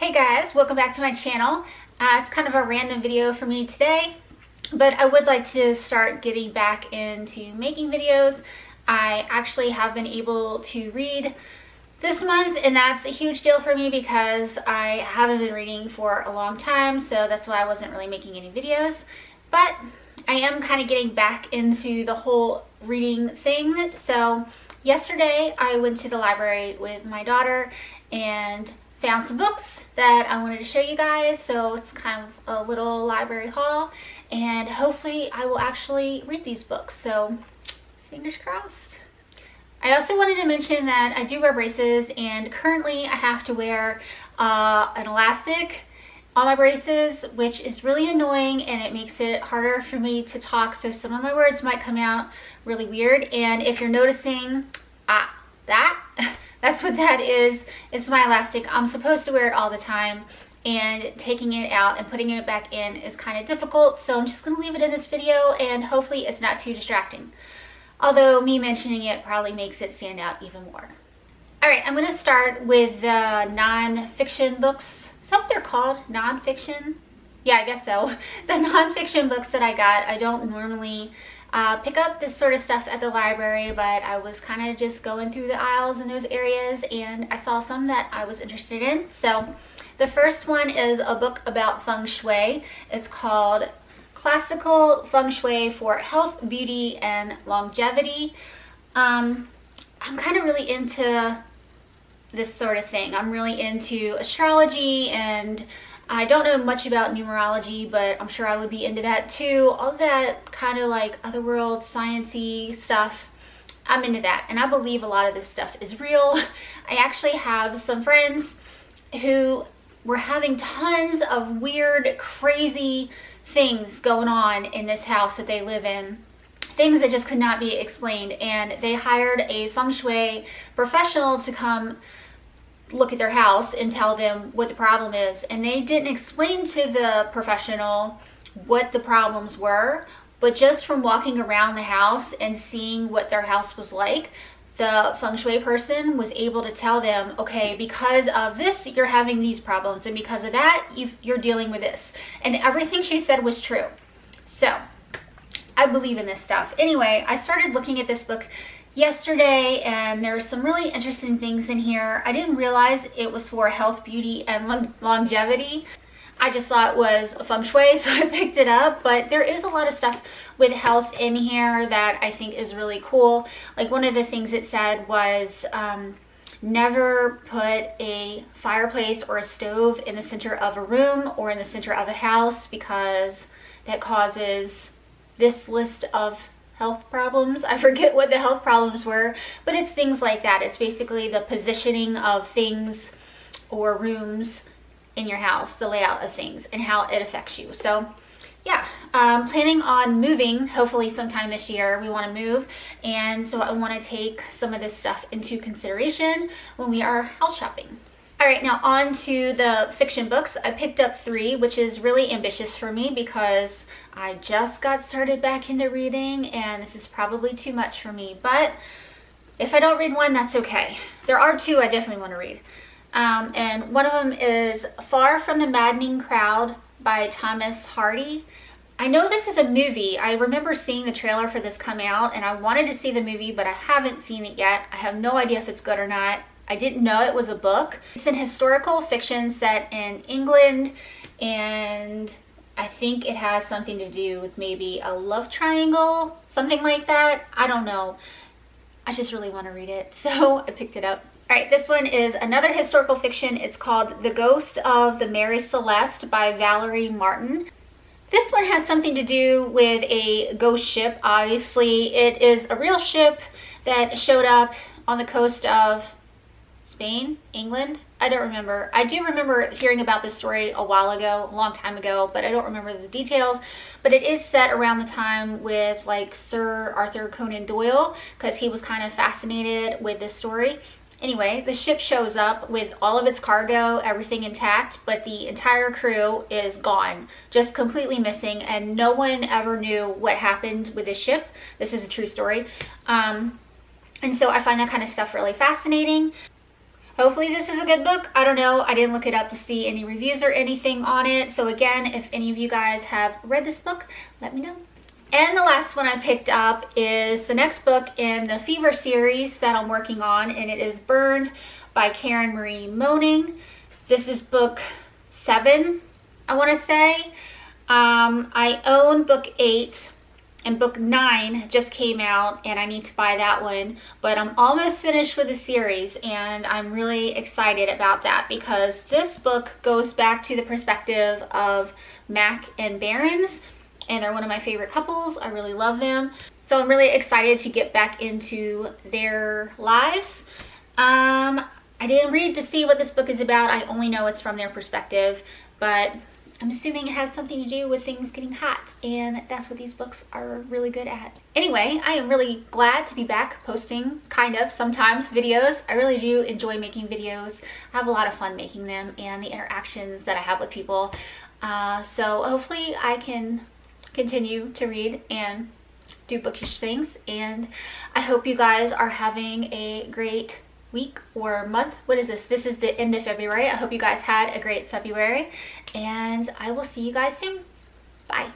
Hey guys, welcome back to my channel. It's kind of a random video for me today, but I would like to start getting back into making videos. I actually have been able to read this month, and that's a huge deal for me because I haven't been reading for a long time, so that's why I wasn't really making any videos. But I am kind of getting back into the whole reading thing. So yesterday I went to the library with my daughter and found some books that I wanted to show you guys. So it's kind of a little library haul, and hopefully I will actually read these books, so fingers crossed. I also wanted to mention that I do wear braces, and currently I have to wear an elastic on my braces, which is really annoying, and it makes it harder for me to talk, so some of my words might come out really weird. And if you're noticing that's what that is. It's my elastic. I'm supposed to wear it all the time, and taking it out and putting it back in is kind of difficult, so I'm just going to leave it in this video, and hopefully it's not too distracting. Although me mentioning it probably makes it stand out even more. Alright, I'm going to start with the non-fiction books. Is that what they're called? Non-fiction? Yeah, I guess so. The non-fiction books that I got. I don't normally pick up this sort of stuff at the library, but I was kind of just going through the aisles in those areas, and I saw some that I was interested in. So the first one is a book about feng shui. It's called Classical Feng Shui for Health, Beauty, and Longevity. I'm kind of really into this sort of thing. I'm really into astrology, and I don't know much about numerology, but I'm sure I would be into that too. All that kind of like otherworld, science-y stuff, I'm into that. And I believe a lot of this stuff is real. I actually have some friends who were having tons of weird, crazy things going on in this house that they live in. Things that just could not be explained. And they hired a feng shui professional to come look at their house and tell them what the problem is, and they didn't explain to the professional what the problems were, but just from walking around the house and seeing what their house was like, the feng shui person was able to tell them, okay, because of this you're having these problems, and because of that you're dealing with this, and everything she said was true. So I believe in this stuff. Anyway, I started looking at this book yesterday, and there's some really interesting things in here. I didn't realize it was for health, beauty, and longevity. I just saw it was feng shui, so I picked it up. But there is a lot of stuff with health in here that I think is really cool. Like, one of the things it said was never put a fireplace or a stove in the center of a room or in the center of a house, because that causes this list of health problems. I forget what the health problems were, but it's things like that. It's basically the positioning of things or rooms in your house, the layout of things, and how it affects you. So yeah, planning on moving hopefully sometime this year. We want to move, and so I want to take some of this stuff into consideration when we are house shopping. Alright, now on to the fiction books. I picked up 3, which is really ambitious for me because I just got started back into reading, and this is probably too much for me. But if I don't read one, that's okay. There are 2 I definitely want to read. And one of them is Far from the Maddening Crowd by Thomas Hardy. I know this is a movie. I remember seeing the trailer for this come out, and I wanted to see the movie, but I haven't seen it yet. I have no idea if it's good or not. I didn't know it was a book. It's an historical fiction set in England, and I think it has something to do with maybe a love triangle, something like that. I don't know. I just really want to read it, so I picked it up. Alright, this one is another historical fiction. It's called The Ghost of the Mary Celeste by Valerie Martin. This one has something to do with a ghost ship, obviously. It is a real ship that showed up on the coast of Spain, England, I don't remember. I do remember hearing about this story a while ago, a long time ago, but I don't remember the details. But it is set around the time with like Sir Arthur Conan Doyle, because he was kind of fascinated with this story. Anyway, the ship shows up with all of its cargo, everything intact, but the entire crew is gone, just completely missing, and no one ever knew what happened with the ship. This is a true story. And so I find that kind of stuff really fascinating. Hopefully this is a good book. I don't know. I didn't look it up to see any reviews or anything on it. So again, if any of you guys have read this book, let me know. And the last one I picked up is the next book in the Fever series that I'm working on, and it is Burned by Karen Marie Moning. This is book 7, I want to say. I own book 8, and book 9 just came out, and I need to buy that one. But I'm almost finished with the series, and I'm really excited about that because this book goes back to the perspective of Mac and Barron's, and they're one of my favorite couples. I really love them. So I'm really excited to get back into their lives. I didn't read to see what this book is about. I only know it's from their perspective, but I'm assuming it has something to do with things getting hot, and that's what these books are really good at. Anyway, I am really glad to be back posting, sometimes videos. I really do enjoy making videos. I have a lot of fun making them and the interactions that I have with people. So hopefully I can continue to read and do bookish things, and I hope you guys are having a great week or month. What is this? This is the end of February. I hope you guys had a great February, and I will see you guys soon. Bye.